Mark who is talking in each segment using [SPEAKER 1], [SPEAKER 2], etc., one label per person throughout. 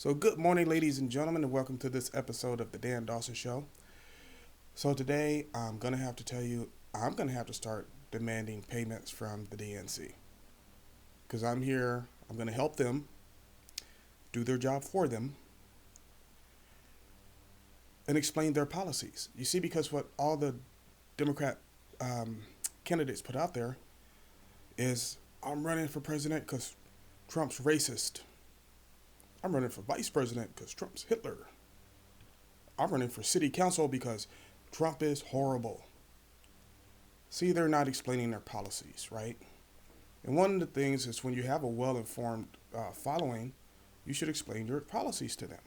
[SPEAKER 1] So, good morning, ladies and gentlemen, and welcome to this episode of the Dan Dawson Show. So, today I'm going to have to tell you, I'm going to have to start demanding payments from the DNC because I'm here, I'm going to help them do their job for them and explain their policies. You see, because what all the Democrat um, candidates put out there is I'm running for president because Trump's racist. I'm running for vice president because Trump's Hitler. I'm running for city council because Trump is horrible. See, they're not explaining their policies, right? And one of the things is when you have a well informed following, you should explain your policies to them.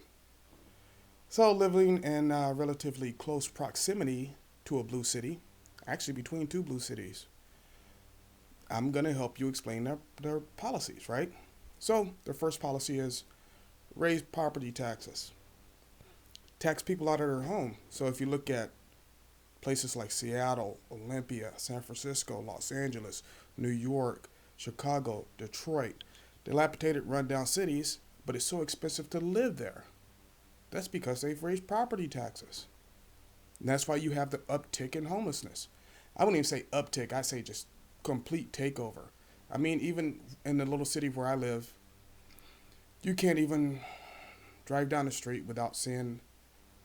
[SPEAKER 1] So, living in relatively close proximity to a blue city, actually between two blue cities, I'm going to help you explain their policies, right? So, their first policy is raise property taxes, tax people out of their home. So, if you look at places like Seattle, Olympia, San Francisco, Los Angeles, New York, Chicago, Detroit, dilapidated, rundown cities, but it's so expensive to live there. That's because they've raised property taxes. And that's why you have the uptick in homelessness. I wouldn't even say uptick, I say just complete takeover. I mean, even in the little city where I live, you can't even drive down the street without seeing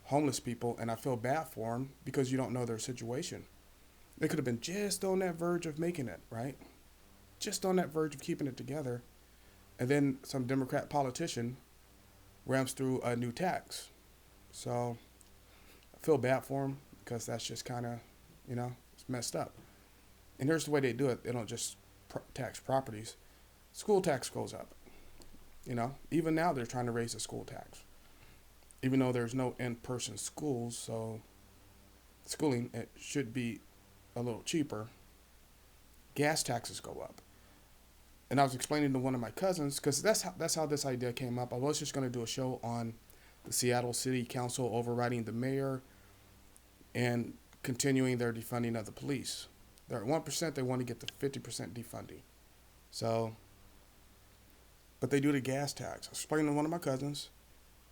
[SPEAKER 1] homeless people, and I feel bad for them because you don't know their situation. They could have been just on that verge of making it, right? Just on that verge of keeping it together. And then some Democrat politician rams through a new tax. So I feel bad for them because that's just kind of, it's messed up. And here's the way they do it. They don't just tax properties. School tax goes up. Even now they're trying to raise the school tax. Even though there's no in-person schools, so schooling, it should be a little cheaper. Gas taxes go up. And I was explaining to one of my cousins, because that's how this idea came up. I was just going to do a show on the Seattle City Council overriding the mayor and continuing their defunding of the police. They're at 1%, they want to get to 50% defunding. So, but they do the gas tax. I was explaining to one of my cousins,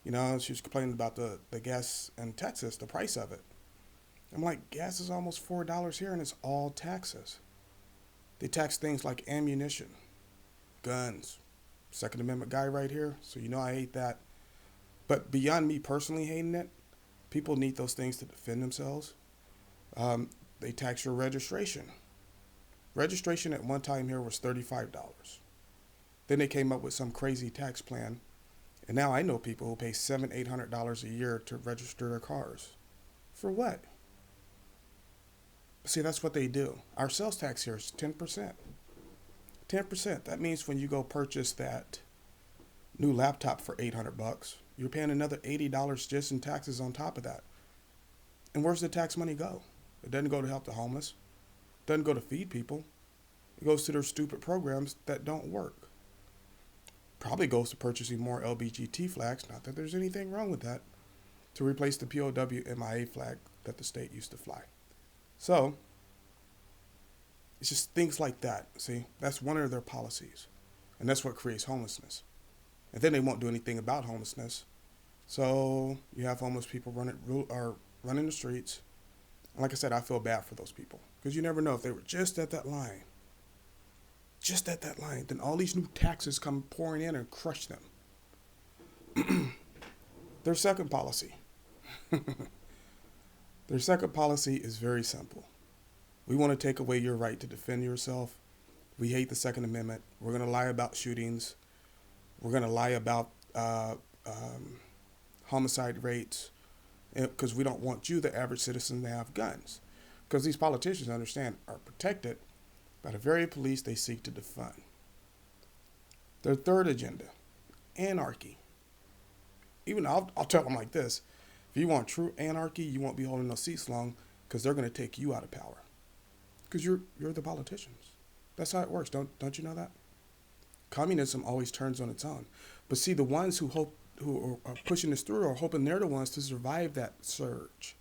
[SPEAKER 1] she was complaining about the gas in Texas, the price of it. I'm like, gas is almost $4 here and it's all taxes. They tax things like ammunition, guns, Second Amendment guy right here, so I hate that. But beyond me personally hating it, people need those things to defend themselves. They tax your registration. Registration at one time here was $35. Then they came up with some crazy tax plan. And now I know people who pay $700-800 a year to register their cars. For what? See, that's what they do. Our sales tax here is 10%. 10%. That means when you go purchase that new laptop for $800, you're paying another $80 just in taxes on top of that. And where's the tax money go? It doesn't go to help the homeless. It doesn't go to feed people. It goes to their stupid programs that don't work. Probably goes to purchasing more LBGT flags, not that there's anything wrong with that, to replace the POW MIA flag that the state used to fly. So, it's just things like that, see? That's one of their policies. And that's what creates homelessness. And then they won't do anything about homelessness. So, you have homeless people running the streets. And like I said, I feel bad for those people. Because you never know if they were just at that line. Just at that line. Then all these new taxes come pouring in and crush them. Their second policy. Their second policy is very simple. We want to take away your right to defend yourself. We hate the Second Amendment. We're going to lie about shootings. We're going to lie about homicide rates because we don't want you, the average citizen, to have guns. Because these politicians, understand, are protected by the very police they seek to defund. Their third agenda, anarchy. Even I'll tell them like this. If you want true anarchy, you won't be holding those seats long because they're going to take you out of power. Because you're the politicians. That's how it works. Don't you know that? Communism always turns on its own. But see, the ones who are pushing this through are hoping they're the ones to survive that surge.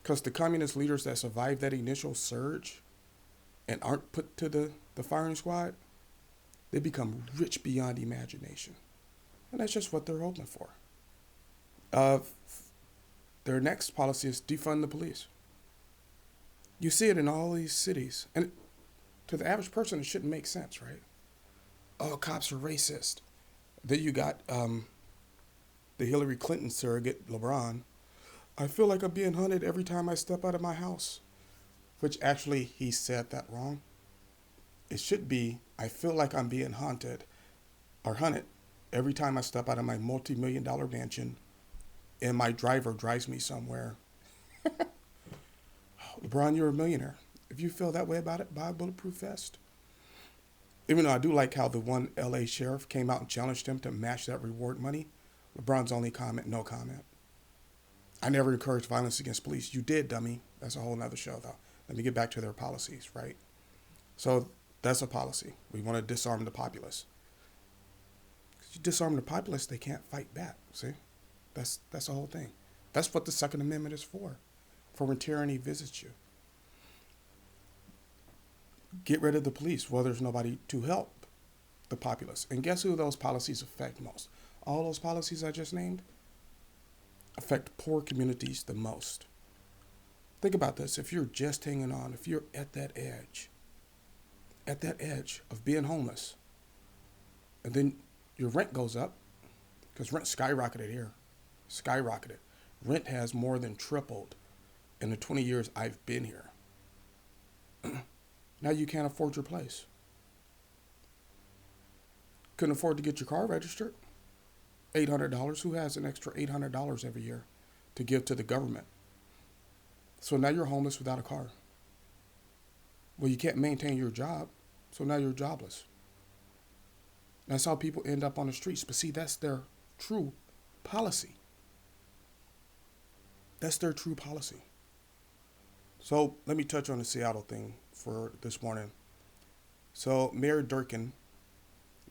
[SPEAKER 1] Because the communist leaders that survived that initial surge and aren't put to the firing squad, they become rich beyond imagination. And that's just what they're hoping for. Uh, their next policy is defund the police. You see it in all these cities. And to the average person, it shouldn't make sense, right? Oh, cops are racist. Then you got the Hillary Clinton surrogate, LeBron. I feel like I'm being hunted every time I step out of my house. Which actually, he said that wrong. It should be, I feel like I'm being haunted or hunted every time I step out of my multi-million-dollar mansion and my driver drives me somewhere. LeBron, you're a millionaire. If you feel that way about it, buy a bulletproof vest. Even though I do like how the one LA sheriff came out and challenged him to match that reward money, LeBron's only comment, no comment. I never encouraged violence against police. You did, dummy. That's a whole nother show, though. Let me get back to their policies, right? So that's a policy. We want to disarm the populace. Because you disarm the populace, they can't fight back, see? That's the whole thing. That's what the Second Amendment is for when tyranny visits you. Get rid of the police. Well, there's nobody to help the populace. And guess who those policies affect most? All those policies I just named affect poor communities the most. Think about this. If you're just hanging on, if you're at that edge of being homeless, and then your rent goes up, because rent skyrocketed here. Skyrocketed. Rent has more than tripled in the 20 years I've been here. Now you can't afford your place. Couldn't afford to get your car registered. $800. Who has an extra $800 every year to give to the government? So now you're homeless without a car. Well, you can't maintain your job, so now you're jobless. That's how people end up on the streets. But see, that's their true policy. That's their true policy. So let me touch on the Seattle thing for this morning. So Mayor Durkin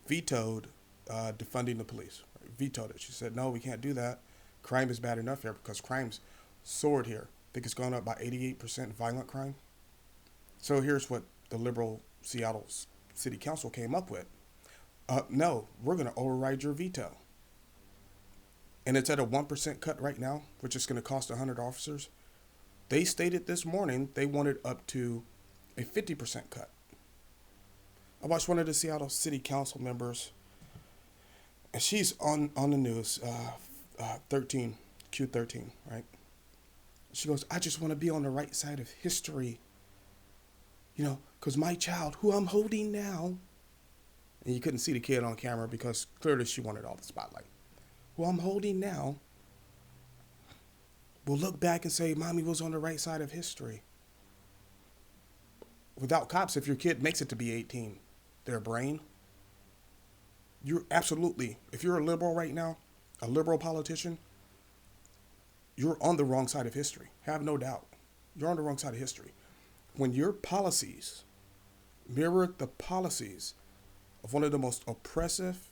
[SPEAKER 1] vetoed defunding the police. Vetoed it. She said, no, we can't do that. Crime is bad enough here because crime's soared here. I think it's gone up by 88% violent crime. So here's what the liberal Seattle City Council came up with. No, we're going to override your veto. And it's at a 1% cut right now, which is going to cost 100 officers. They stated this morning they wanted up to a 50% cut. I watched one of the Seattle City Council members, and she's on the news, Q13, right? She goes, I just want to be on the right side of history, because my child, who I'm holding now, and you couldn't see the kid on camera because clearly she wanted all the spotlight, who I'm holding now, will look back and say, Mommy was on the right side of history. Without cops, if your kid makes it to be 18, their brain, you're absolutely, if you're a liberal right now, a liberal politician, you're on the wrong side of history. Have no doubt. You're on the wrong side of history. When your policies mirror the policies of one of the most oppressive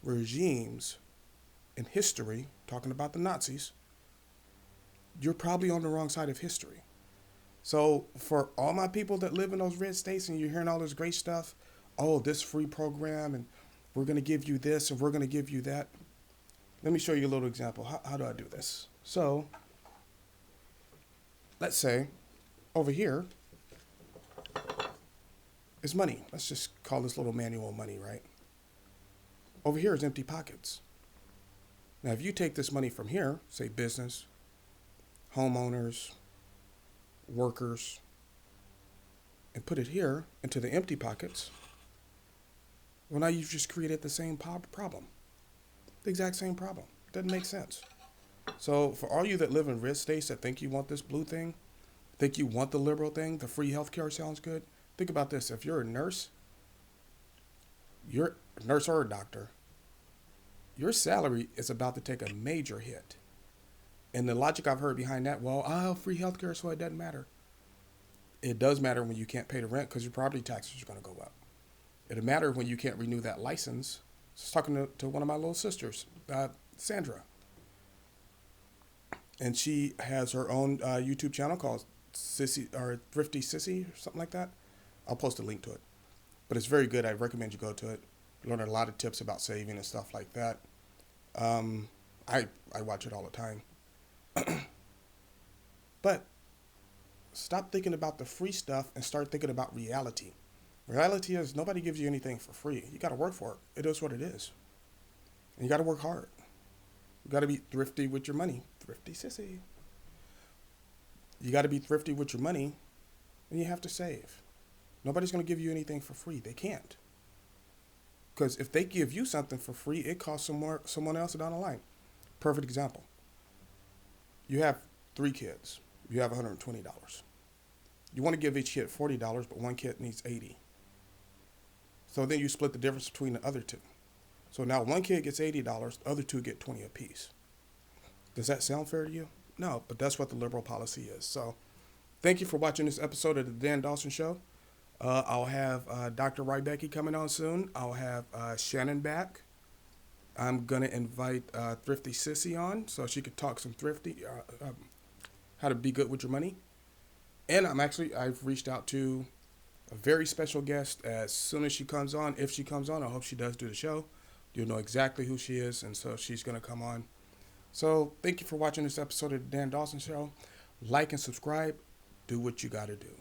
[SPEAKER 1] regimes in history, talking about the Nazis, you're probably on the wrong side of history. So for all my people that live in those red states and you're hearing all this great stuff, oh, this free program and we're going to give you this and we're going to give you that. Let me show you a little example. How do I do this? So let's say over here is money. Let's just call this little manual money, right? Over here is empty pockets. Now, if you take this money from here, say business, homeowners, workers, and put it here into the empty pockets, well, now you've just created the same problem. The exact same problem. Doesn't make sense. So for all you that live in red states that think you want this blue thing, think you want the liberal thing, the free healthcare sounds good, think about this. If you're a nurse or a doctor, your salary is about to take a major hit. And the logic I've heard behind that, well, I have free healthcare, so it doesn't matter. It does matter when you can't pay the rent because your property taxes are going to go up. It'll matter when you can't renew that license. I was talking to one of my little sisters, Sandra. And she has her own YouTube channel called Sissy or Thrifty Sissy or something like that. I'll post a link to it. But it's very good. I recommend you go to it. Learn a lot of tips about saving and stuff like that. Um, I watch it all the time. But stop thinking about the free stuff and start thinking about reality. Reality is nobody gives you anything for free. You got to work for it. It is what it is. And you got to work hard. You got to be thrifty with your money. Thrifty sissy. You got to be thrifty with your money, and you have to save. Nobody's going to give you anything for free. They can't. Because if they give you something for free, it costs someone else down the line. Perfect example. You have 3 kids. You have $120. You want to give each kid $40, but one kid needs 80. So then you split the difference between the other two. So now one kid gets $80, the other two get 20 apiece. Does that sound fair to you? No, but that's what the liberal policy is. So thank you for watching this episode of the Dan Dawson Show. I'll have Dr. Rybecki coming on soon. I'll have Shannon back. I'm going to invite Thrifty Sissy on so she could talk some thrifty, how to be good with your money. And I've reached out to a very special guest as soon as she comes on. If she comes on, I hope she does do the show. You'll know exactly who she is, and so she's going to come on. So thank you for watching this episode of the Dan Dawson Show. Like and subscribe. Do what you got to do.